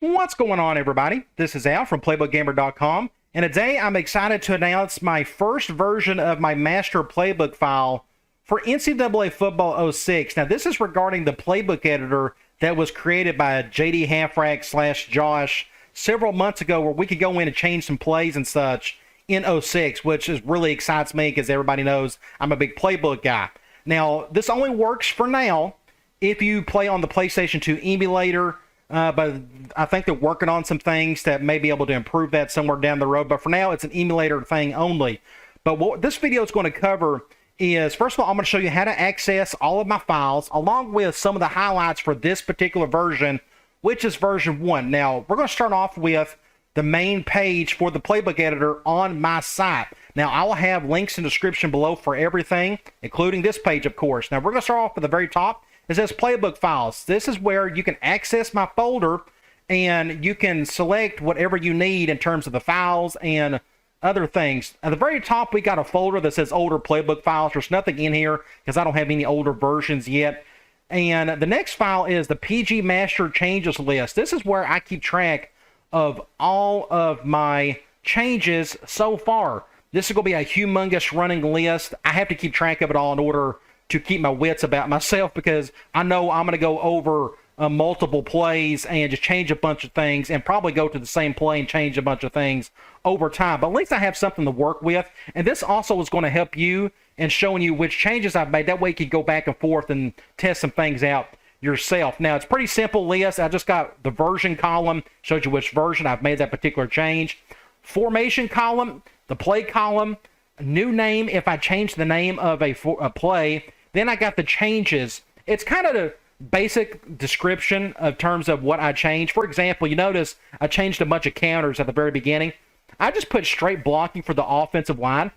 What's going on, everybody? This is Al from PlaybookGamer.com, and today I'm excited to announce my first version of my master playbook file for NCAA Football 06. Now, this is regarding the playbook editor that was created by JD Halfrack / Josh several months ago, where we could go in and change some plays and such in 06, which really excites me because everybody knows I'm a big playbook guy. Now, this only works for now if you play on the PlayStation 2 emulator. But I think they're working on some things that may be able to improve that somewhere down the road. But for now, it's an emulator thing only. But what this video is going to cover is, first of all, I'm going to show you how to access all of my files, along with some of the highlights for this particular version, which is version 1. Now, we're going to start off with the main page for the playbook editor on my site. Now, I will have links in the description below for everything, including this page, of course. Now, we're going to start off at the very top. It says playbook files. This is where you can access my folder and you can select whatever you need in terms of the files and other things. At the very top, we got a folder that says older playbook files. There's nothing in here because I don't have any older versions yet. And the next file is the PG Master Changes list. This is where I keep track of all of my changes so far. This is going to be a humongous running list. I have to keep track of it all in order to keep my wits about myself, because I know I'm going to go over multiple plays and just change a bunch of things and probably go to the same play and change a bunch of things over time. But at least I have something to work with. And this also is going to help you in showing you which changes I've made. That way you can go back and forth and test some things out yourself. Now, it's a pretty simple list. I just got the version column, showed you which version I've made that particular change. Formation column, the play column, new name if I change the name of a play. Then I got the changes. It's kind of a basic description of terms of what I changed. For example, you notice I changed a bunch of counters at the very beginning. I just put straight blocking for the offensive line.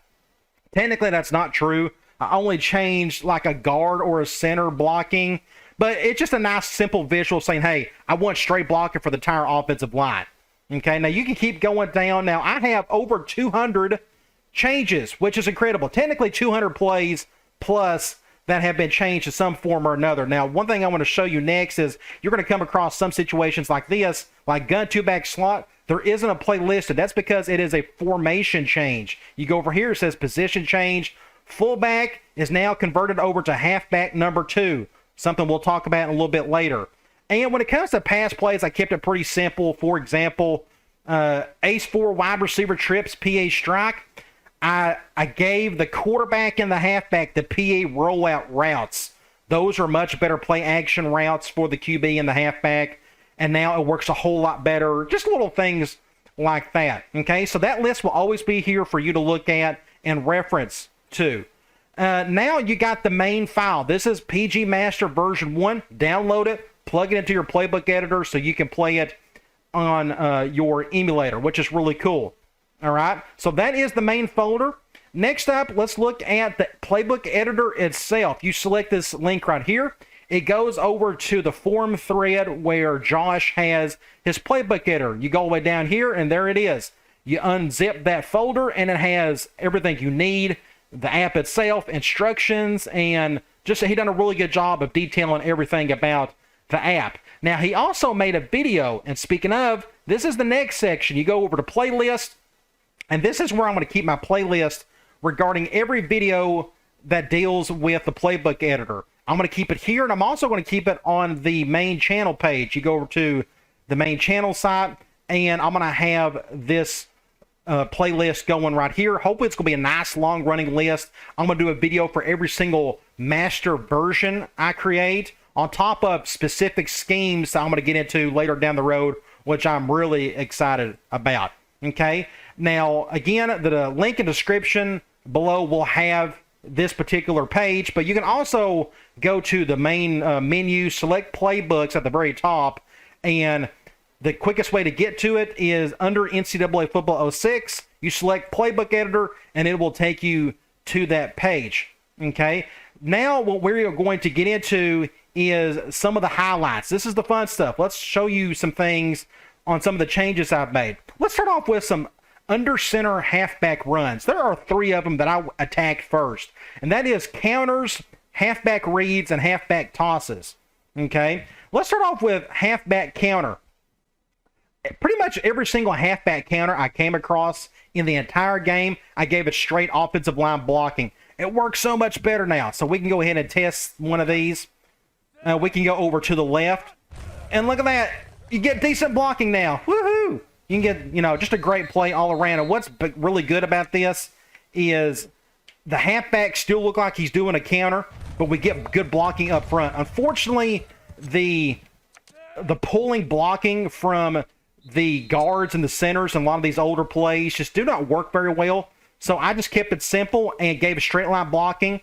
Technically, that's not true. I only changed like a guard or a center blocking. But it's just a nice, simple visual saying, hey, I want straight blocking for the entire offensive line. Okay, now you can keep going down. Now, I have over 200 changes, which is incredible. Technically, 200 plays plus that have been changed in some form or another. Now, one thing I want to show you next is you're going to come across some situations like this, like gun two-back slot. There isn't a play listed. That's because it is a formation change. You go over here, it says position change. Fullback is now converted over to halfback number 2, something we'll talk about in a little bit later. And when it comes to pass plays, I kept it pretty simple. For example, ace 4 wide receiver trips, PA strike. I gave the quarterback and the halfback the PA rollout routes. Those are much better play action routes for the QB and the halfback. And now it works a whole lot better. Just little things like that. Okay, so that list will always be here for you to look at and reference to. Now you got the main file. This is PG Master version 1. Download it, plug it into your playbook editor so you can play it on your emulator, which is really cool. All right, so that is the main folder. Next up, let's look at the playbook editor itself. You select this link right here. It goes over to the forum thread where Josh has his playbook editor. You go all the way down here, and there it is. You unzip that folder, and it has everything you need, the app itself, instructions, and just he done a really good job of detailing everything about the app. Now, he also made a video, and speaking of, this is the next section. You go over to playlist, and this is where I'm going to keep my playlist regarding every video that deals with the playbook editor. I'm going to keep it here, and I'm also going to keep it on the main channel page. You go over to the main channel site, and I'm going to have this playlist going right here. Hopefully, it's going to be a nice, long-running list. I'm going to do a video for every single master version I create, on top of specific schemes that I'm going to get into later down the road, which I'm really excited about. Okay? Now, again, the link in the description below will have this particular page, but you can also go to the main menu, select playbooks at the very top, and the quickest way to get to it is under NCAA Football 06. You select playbook editor, and it will take you to that page. Okay? Now, what we're going to get into is some of the highlights. This is the fun stuff. Let's show you some things on some of the changes I've made. Let's start off with some under center halfback runs. There are 3 of them that I attacked first, and that is counters, halfback reads, and halfback tosses. Okay, let's start off with halfback counter. pretty much every single halfback counter I came across in the entire game, I gave it straight offensive line blocking. It works so much better now. So we can go ahead and test one of these. We can go over to the left. And look at that. You get decent blocking now. Woohoo! You can get, just a great play all around. And what's really good about this is the halfback still look like he's doing a counter, but we get good blocking up front. Unfortunately, the pulling blocking from the guards and the centers and a lot of these older plays just do not work very well. So I just kept it simple and gave a straight line blocking.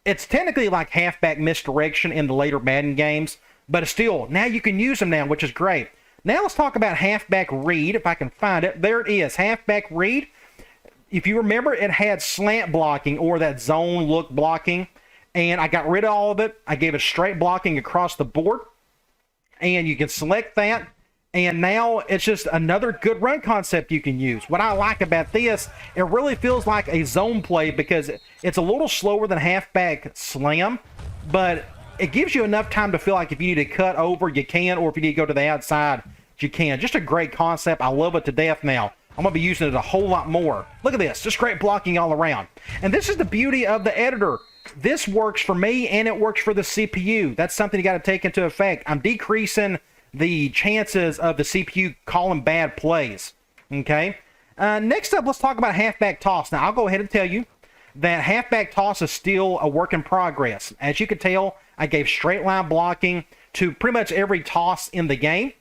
It's technically like halfback misdirection in the later Madden games, but still, now you can use them now, which is great. Now let's talk about halfback read, if I can find it. There it is, halfback read. If you remember, it had slant blocking or that zone look blocking, and I got rid of all of it. I gave it straight blocking across the board, and you can select that. And now it's just another good run concept you can use. What I like about this, it really feels like a zone play because it's a little slower than halfback slam, but it gives you enough time to feel like if you need to cut over, you can, or if you need to go to the outside, you can. Just a great concept. I love it to death now. I'm going to be using it a whole lot more. Look at this. Just great blocking all around. And this is the beauty of the editor. This works for me, and it works for the CPU. That's something you got to take into effect. I'm decreasing the chances of the CPU calling bad plays. Okay. Next up, let's talk about halfback toss. Now, I'll go ahead and tell you that halfback toss is still a work in progress. As you can tell, I gave straight line blocking to pretty much every toss in the game.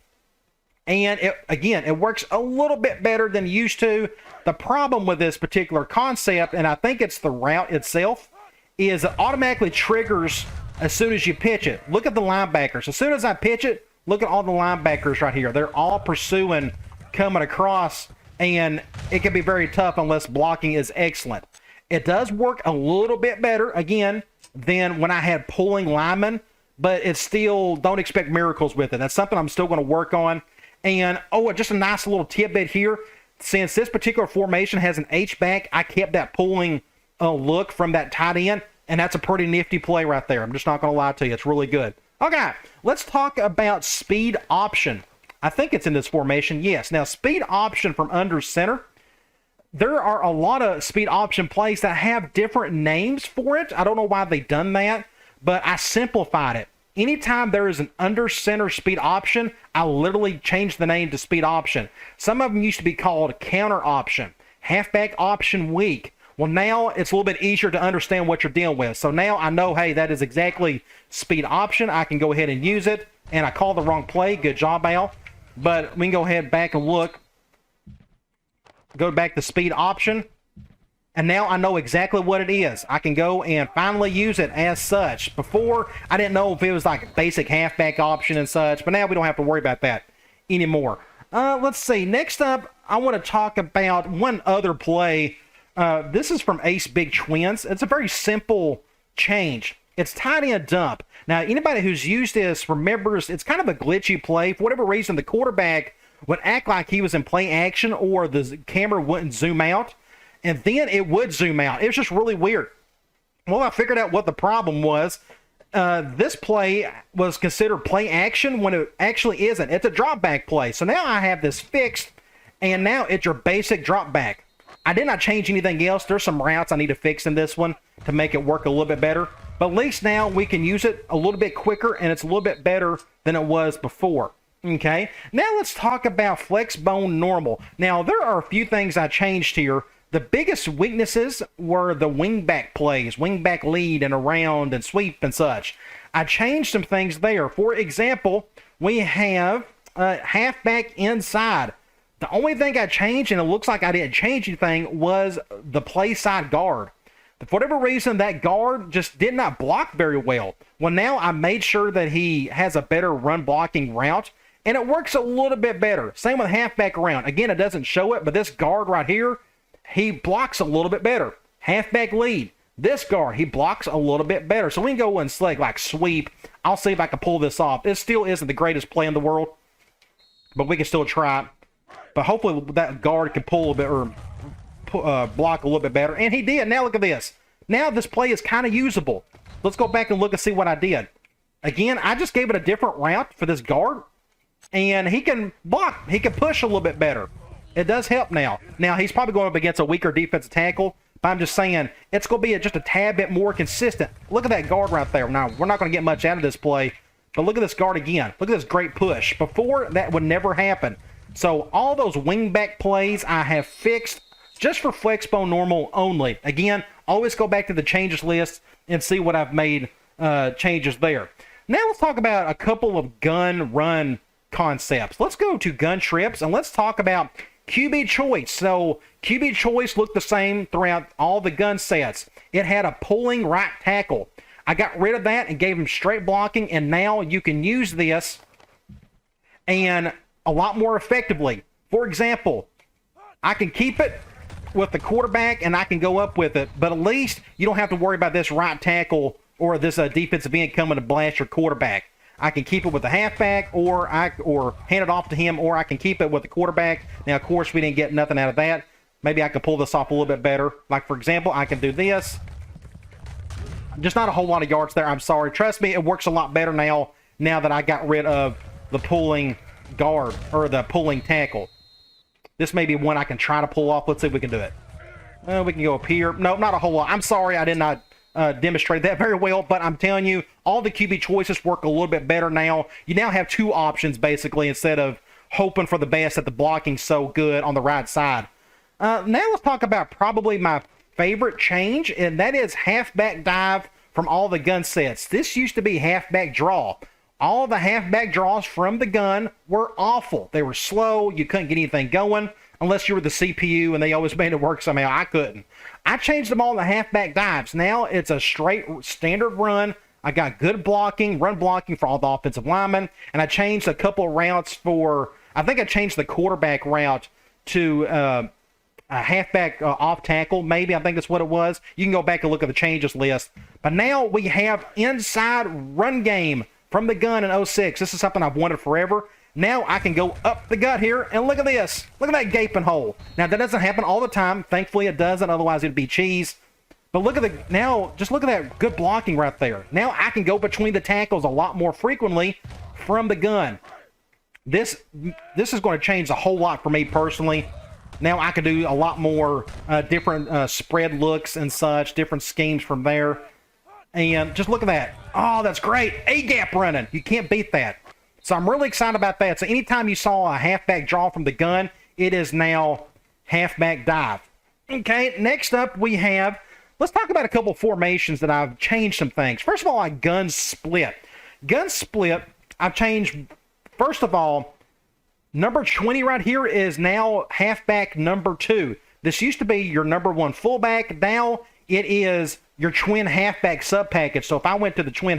And it works a little bit better than it used to. The problem with this particular concept, and I think it's the route itself, is it automatically triggers as soon as you pitch it. Look at the linebackers. As soon as I pitch it, look at all the linebackers right here. They're all pursuing, coming across, and it can be very tough unless blocking is excellent. It does work a little bit better, again, than when I had pulling linemen, but it's still, don't expect miracles with it. That's something I'm still going to work on. And, just a nice little tidbit here. Since this particular formation has an H-back, I kept that pulling look from that tight end, and that's a pretty nifty play right there. I'm just not going to lie to you. It's really good. Okay, let's talk about speed option. I think it's in this formation. Yes. Now, speed option from under center. There are a lot of speed option plays that have different names for it. I don't know why they've done that, but I simplified it. Anytime there is an under center speed option, I literally changed the name to speed option. Some of them used to be called counter option, halfback option weak. Well, now it's a little bit easier to understand what you're dealing with. So now I know, hey, that is exactly speed option. I can go ahead and use it. And I called the wrong play. Good job, Al. But we can go ahead back and look. Go back to speed option. And now I know exactly what it is. I can go and finally use it as such. Before, I didn't know if it was like a basic halfback option and such. But now we don't have to worry about that anymore. Let's see. Next up, I want to talk about one other play. This is from Ace Big Twins. It's a very simple change. It's tight end dump. Now, anybody who's used this remembers it's kind of a glitchy play. For whatever reason, the quarterback would act like he was in play action or the camera wouldn't zoom out, and then it would zoom out. It was just really weird. Well, I figured out what the problem was. This play was considered play action when it actually isn't. It's a drop back play. So now I have this fixed, and now it's your basic drop back. I did not change anything else. There's some routes I need to fix in this one to make it work a little bit better. But at least now we can use it a little bit quicker, and it's a little bit better than it was before. Okay, now let's talk about flex bone normal. Now, there are a few things I changed here. The biggest weaknesses were the wingback plays, wingback lead and around and sweep and such. I changed some things there. For example, we have halfback inside. The only thing I changed, and it looks like I didn't change anything, was the play side guard. For whatever reason, that guard just did not block very well. Well, now I made sure that he has a better run blocking route, and it works a little bit better. Same with halfback around. Again, it doesn't show it, but this guard right here, he blocks a little bit better. Halfback lead. This guard, he blocks a little bit better. So we can go and select like sweep. I'll see if I can pull this off. It still isn't the greatest play in the world, but we can still try it. But hopefully that guard can pull a bit or block a little bit better. And he did. Now look at this. Now this play is kind of usable. Let's go back and look and see what I did. Again, I just gave it a different route for this guard. and he can block. He can push a little bit better. It does help now. Now, he's probably going up against a weaker defensive tackle, but I'm just saying it's going to be just a tad bit more consistent. Look at that guard right there. Now, we're not going to get much out of this play, but look at this guard again. Look at this great push. Before, that would never happen. So all those wingback plays I have fixed just for Flexbone Normal only. Again, always go back to the changes list and see what I've made changes there. Now let's talk about a couple of gun run concepts. Let's go to gun trips and let's talk about QB choice. So QB choice looked the same throughout all the gun sets. It had a pulling right tackle. I got rid of that and gave him straight blocking, and now you can use this and a lot more effectively. For example, I can keep it with the quarterback and I can go up with it, but at least you don't have to worry about this right tackle or this defensive end coming to blast your quarterback. I can keep it with the halfback, or hand it off to him, or I can keep it with the quarterback. Now, of course, we didn't get nothing out of that. Maybe I can pull this off a little bit better. Like, for example, I can do this. Just not a whole lot of yards there. I'm sorry. Trust me, it works a lot better now that I got rid of the pulling guard, or the pulling tackle. This may be one I can try to pull off. Let's see if we can do it. We can go up here. No, not a whole lot. I'm sorry, I did not demonstrate that very well, but I'm telling you, all the QB choices work a little bit better now. You now have two options, basically, instead of hoping for the best that the blocking's so good on the right side. Now let's talk about probably my favorite change, and that is halfback dive from all the gun sets. This used to be halfback draw. All the halfback draws from the gun were awful. They were slow. You couldn't get anything going unless you were the CPU, and they always made it work somehow. I couldn't. I changed them all to halfback dives. Now it's a straight standard run. I got good blocking, run blocking for all the offensive linemen, and I changed a couple of routes for, I think I changed the quarterback route to a halfback off tackle, maybe. I think that's what it was. You can go back and look at the changes list. But now we have inside run game from the gun in 06. This is something I've wanted forever. Now I can go up the gut here, and look at this. Look at that gaping hole. Now, that doesn't happen all the time. Thankfully, it doesn't. Otherwise, it'd be cheese. But look at now, just look at that good blocking right there. Now I can go between the tackles a lot more frequently from the gun. This is going to change a whole lot for me personally. Now I can do a lot more different spread looks and such, different schemes from there. And just look at that. Oh, that's great. A-gap running. You can't beat that. So I'm really excited about that. So anytime you saw a halfback draw from the gun, it is now halfback dive. Okay, next up we have, let's talk about a couple formations that I've changed some things. First of all, like gun split. Gun split, I've changed, first of all, number 20 right here is now halfback number 2. This used to be your number 1 fullback. Now it is your twin halfback sub-package. So if I went to the twin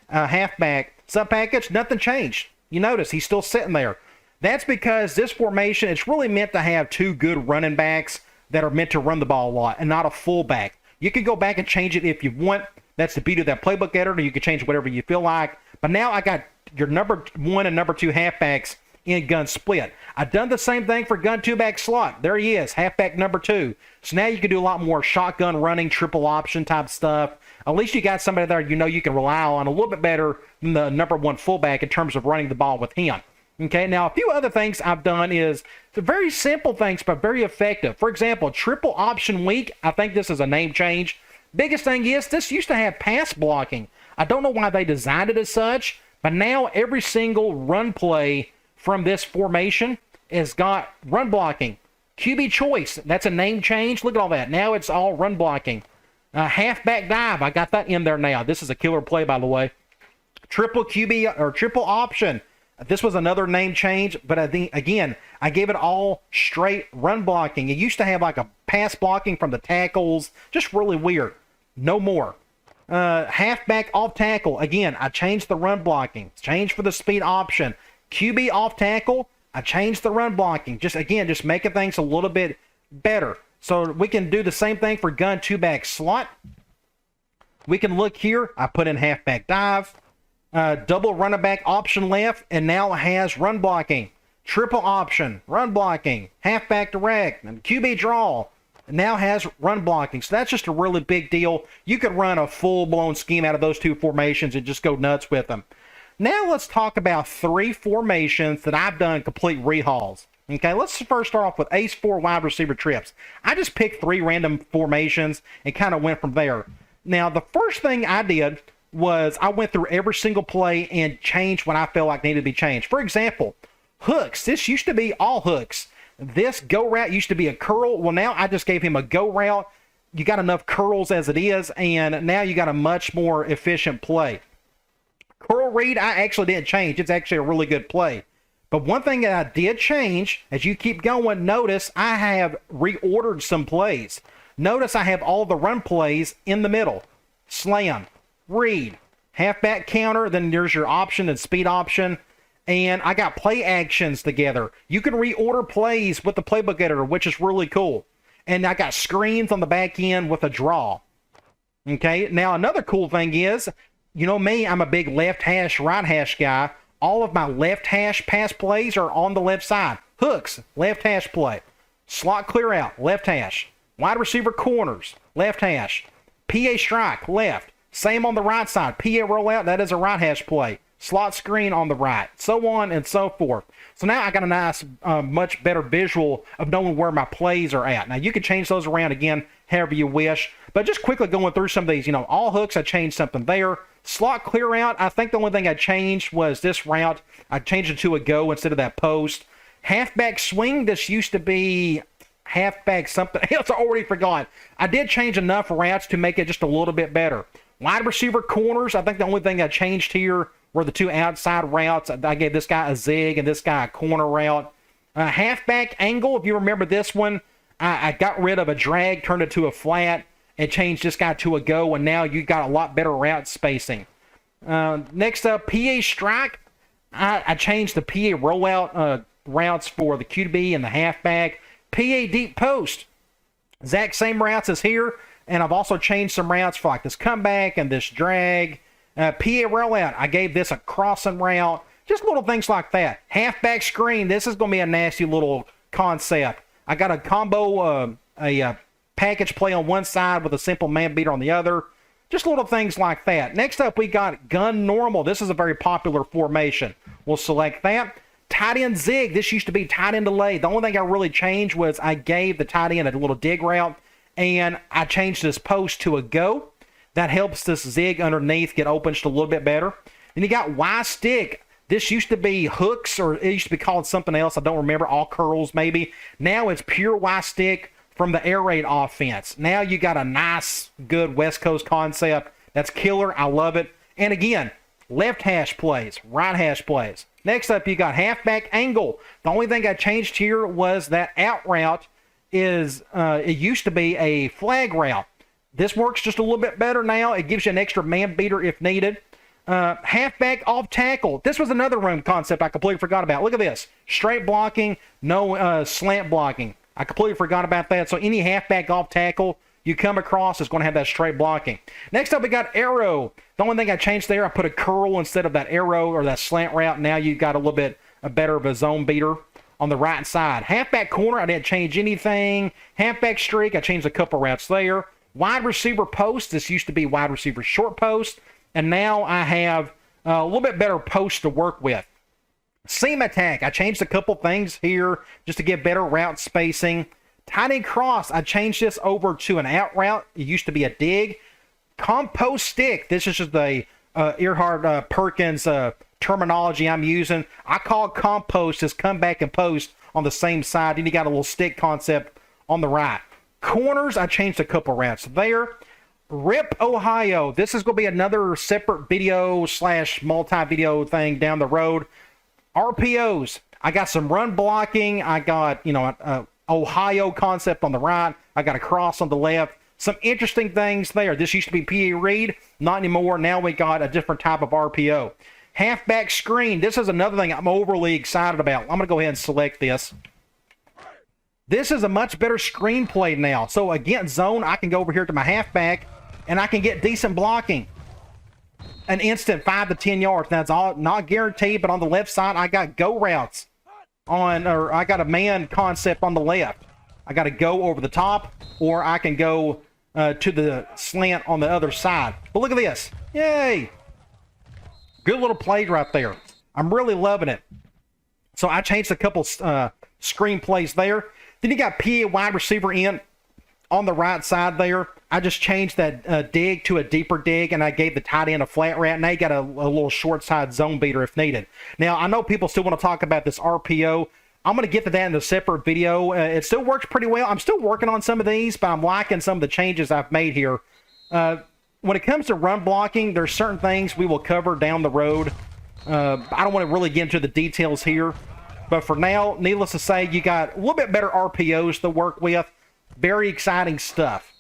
halfback sub-package, nothing changed. You notice he's still sitting there. That's because this formation, it's really meant to have two good running backs that are meant to run the ball a lot and not a fullback. You can go back and change it if you want. That's the beauty of that playbook editor. You can change whatever you feel like. But now I got your number 1 and number 2 halfbacks in gun split. I've done the same thing for gun 2-back slot. There he is, halfback number 2. So now you can do a lot more shotgun running, triple option type stuff. At least you got somebody there you know you can rely on a little bit better than the number 1 fullback in terms of running the ball with him. Okay, now a few other things I've done is very simple things, but very effective. For example, triple option week. I think this is a name change. Biggest thing is this used to have pass blocking. I don't know why they designed it as such, but now every single run play from this formation has got run blocking. QB choice, that's a name change. Look at all that. Now it's all run blocking. Halfback dive, I got that in there now. This is a killer play, by the way. Triple QB or triple option. This was another name change, but again, I gave it all straight run blocking. It used to have like a pass blocking from the tackles, just really weird. No more. Halfback off tackle. Again, I changed the run blocking. Changed for the speed option. QB off tackle, I changed the run blocking. Just making things a little bit better. So we can do the same thing for gun 2-back slot. We can look here. I put in halfback dive. Double running back option left, and now it has run blocking. Triple option, run blocking. Halfback direct, and QB draw. Now has run blocking. So that's just a really big deal. You could run a full-blown scheme out of those two formations and just go nuts with them. Now let's talk about 3 formations that I've done complete rehauls. Okay, let's first start off with ace 4 wide receiver trips. I just picked 3 random formations and kind of went from there. Now, the first thing I did was I went through every single play and changed what I felt like needed to be changed. For example, hooks. This used to be all hooks. This go route used to be a curl. Well, now I just gave him a go route. You got enough curls as it is, and now you got a much more efficient play. Curl read, I actually didn't change. It's actually a really good play. But one thing that I did change, as you keep going, notice I have reordered some plays. Notice I have all the run plays in the middle. Slam, read, halfback counter, then there's your option and speed option. And I got play actions together. You can reorder plays with the playbook editor, which is really cool. And I got screens on the back end with a draw. Okay, now another cool thing is, you know me, I'm a big left hash, right hash guy. All of my left hash pass plays are on the left side. Hooks, left hash play. Slot clear out, left hash. Wide receiver corners, left hash. PA strike, left. Same on the right side. PA rollout, that is a right hash play. Slot screen on the right. So on and so forth. So now I got a nice, much better visual of knowing where my plays are at. Now you can change those around again however you wish. But just quickly going through some of these, all hooks, I changed something there. Slot clear out, I think the only thing I changed was this route. I changed it to a go instead of that post. Halfback swing, this used to be halfback something else. I already forgot. I did change enough routes to make it just a little bit better. Wide receiver corners, I think the only thing I changed here were the 2 outside routes. I gave this guy a zig and this guy a corner route. Halfback angle, if you remember this one, I got rid of a drag, turned it to a flat, and changed this guy to a go, and now you got a lot better route spacing. Next up, PA strike. I changed the PA rollout routes for the QB and the halfback. PA deep post. Exact same routes as here, and I've also changed some routes for like this comeback and this drag. PA rollout, I gave this a crossing route. Just little things like that. Halfback screen, this is going to be a nasty little concept. I got a combo, package play on one side with a simple man beater on the other. Just little things like that. Next up, we got gun normal. This is a very popular formation. We'll select that. Tight end zig. This used to be tight end delay. The only thing I really changed was I gave the tight end a little dig route, and I changed this post to a go. That helps this zig underneath get open just a little bit better. Then you got Y stick. This used to be hooks, or it used to be called something else. I don't remember. All curls maybe. Now it's pure Y stick from the air raid offense. Now you got a nice, good West Coast concept. That's killer. I love it. And again, left hash plays, right hash plays. Next up, you got halfback angle. The only thing I changed here was that out route is, it used to be a flag route. This works just a little bit better now. It gives you an extra man beater if needed. Halfback off tackle. This was another room concept I completely forgot about. Look at this. Straight blocking, no slant blocking. I completely forgot about that. So any halfback off tackle you come across is going to have that straight blocking. Next up, we got arrow. The only thing I changed there, I put a curl instead of that arrow or that slant route. Now you got a little bit better of a zone beater on the right side. Halfback corner, I didn't change anything. Halfback streak, I changed a couple routes there. Wide receiver post, this used to be wide receiver short post. And now I have a little bit better post to work with. Seam attack, I changed a couple things here just to get better route spacing. Tight end cross, I changed this over to an out route. It used to be a dig. Compost stick, this is just the Earhart Perkins terminology I'm using. I call it compost as come back and post on the same side. Then you got a little stick concept on the right. Corners, I changed a couple routes there. Rip Ohio, this is going to be another separate video / multi-video thing down the road. RPOs, I got some run blocking. I got, Ohio concept on the right. I got a cross on the left. Some interesting things there. This used to be PA read, not anymore. Now we got a different type of RPO. Halfback screen, this is another thing I'm overly excited about. I'm going to go ahead and select this. This is a much better screenplay now. So against zone, I can go over here to my halfback, and I can get decent blocking. An instant 5 to 10 yards. Now, it's all not guaranteed, but on the left side, I got go routes. I got a man concept on the left. I got to go over the top, or I can go to the slant on the other side. But look at this. Yay! Good little play right there. I'm really loving it. So I changed a couple screen plays there. Then you got PA wide receiver in on the right side there. I just changed that dig to a deeper dig, and I gave the tight end a flat route. Now you got a little short side zone beater if needed. Now, I know people still want to talk about this RPO. I'm going to get to that in a separate video. It still works pretty well. I'm still working on some of these, but I'm liking some of the changes I've made here. When it comes to run blocking, there's certain things we will cover down the road. I don't want to really get into the details here. But for now, needless to say, you got a little bit better RPOs to work with. Very exciting stuff.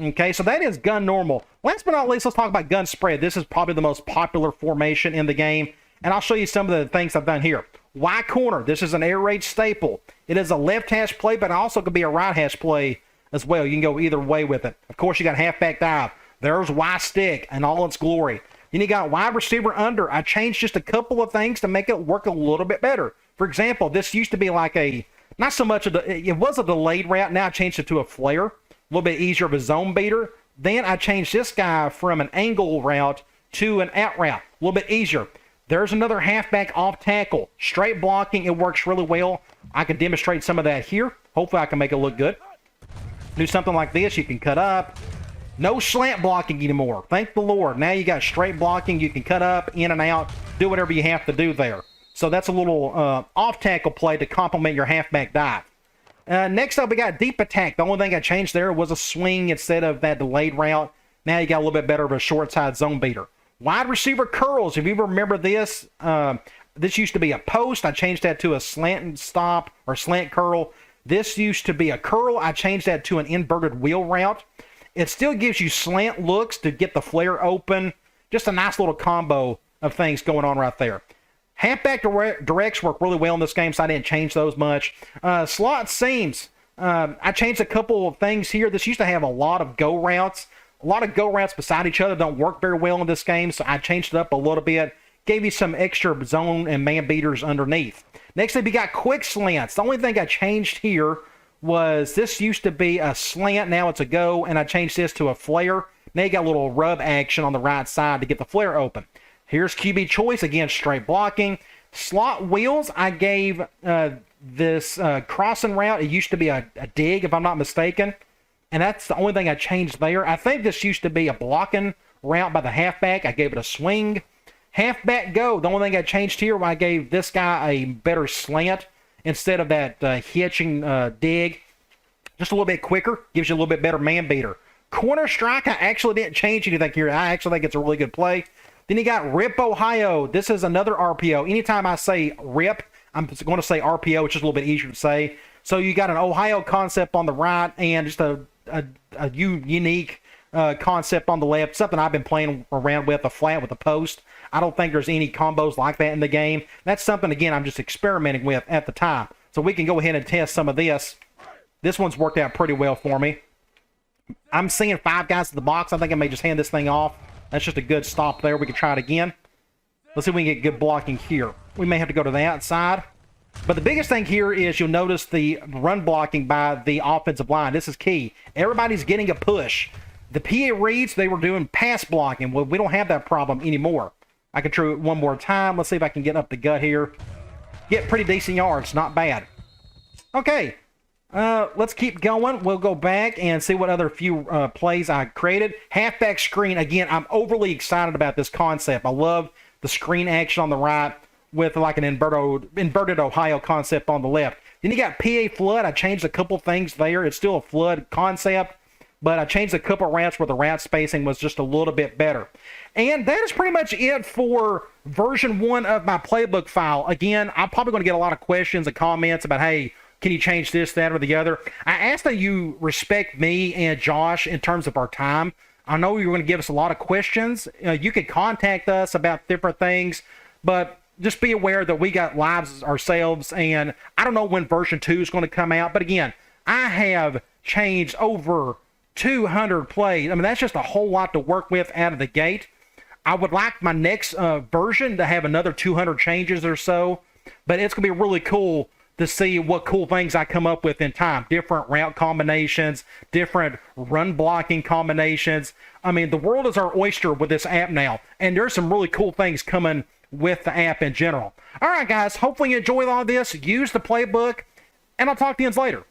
Okay, so that is gun normal. Last but not least, let's talk about gun spread. This is probably the most popular formation in the game. And I'll show you some of the things I've done here. Y corner. This is an air raid staple. It is a left hash play, but it also could be a right hash play as well. You can go either way with it. Of course, you got halfback dive. There's Y stick in all its glory. Then you got wide receiver under. I changed just a couple of things to make it work a little bit better. For example, this used to be like a, not so much, it was a delayed route. Now I changed it to a flare. A little bit easier of a zone beater. Then I changed this guy from an angle route to an out route. A little bit easier. There's another halfback off tackle. Straight blocking, it works really well. I can demonstrate some of that here. Hopefully I can make it look good. Do something like this. You can cut up. No slant blocking anymore. Thank the Lord. Now you got straight blocking. You can cut up, in and out, do whatever you have to do there. So that's a little off tackle play to complement your halfback dive. Next up, we got deep attack. The only thing I changed there was a swing instead of that delayed route. Now you got a little bit better of a short side zone beater. Wide receiver curls. If you remember this, this used to be a post. I changed that to a slant stop or slant curl. This used to be a curl. I changed that to an inverted wheel route. It still gives you slant looks to get the flare open. Just a nice little combo of things going on right there. Halfback directs work really well in this game, so I didn't change those much. Slot seams. I changed a couple of things here. This used to have a lot of go routes. A lot of go routes beside each other don't work very well in this game, so I changed it up a little bit. Gave you some extra zone and man beaters underneath. Next up, you got quick slants. The only thing I changed here was this used to be a slant. Now it's a go, and I changed this to a flare. Now you got a little rub action on the right side to get the flare open. Here's QB choice. Again, straight blocking. Slot wheels, I gave this crossing route. It used to be a dig, if I'm not mistaken. And that's the only thing I changed there. I think this used to be a blocking route by the halfback. I gave it a swing. Halfback go. The only thing I changed here, I gave this guy a better slant instead of that hitching dig. Just a little bit quicker. Gives you a little bit better man beater. Corner strike, I actually didn't change anything here. I actually think it's a really good play. Then you got Rip Ohio. This is another RPO. Anytime I say Rip, I'm going to say RPO, which is a little bit easier to say. So you got an Ohio concept on the right and just a unique concept on the left. Something I've been playing around with, a flat with a post. I don't think there's any combos like that in the game. That's something, again, I'm just experimenting with at the time. So we can go ahead and test some of this. This one's worked out pretty well for me. I'm seeing 5 guys in the box. I think I may just hand this thing off. That's just a good stop there. We can try it again. Let's see if we can get good blocking here. We may have to go to the outside. But the biggest thing here is you'll notice the run blocking by the offensive line. This is key. Everybody's getting a push. The PA reads, they were doing pass blocking. Well, we don't have that problem anymore. I can try it one more time. Let's see if I can get up the gut here. Get pretty decent yards. Not bad. Okay. Let's keep going. We'll go back and see what other few plays I created. Halfback screen. Again, I'm overly excited about this concept. I love the screen action on the right with like an inverted Ohio concept on the left. Then you got PA flood. I changed a couple things there. It's still a flood concept, but I changed a couple routes where the route spacing was just a little bit better. And that is pretty much it for version 1 of my playbook file. Again, I'm probably going to get a lot of questions and comments about, hey, can you change this, that, or the other? I ask that you respect me and Josh in terms of our time. I know you're going to give us a lot of questions. You can contact us about different things, but just be aware that we got lives ourselves, and I don't know when version 2 is going to come out. But again, I have changed over 200 plays. I mean, that's just a whole lot to work with out of the gate. I would like my next version to have another 200 changes or so, but it's going to be really cool to see what cool things I come up with in time. Different route combinations, different run blocking combinations. I mean, the world is our oyster with this app now, and there's some really cool things coming with the app in general. All right, guys, hopefully you enjoyed all this. Use the playbook, and I'll talk to you later.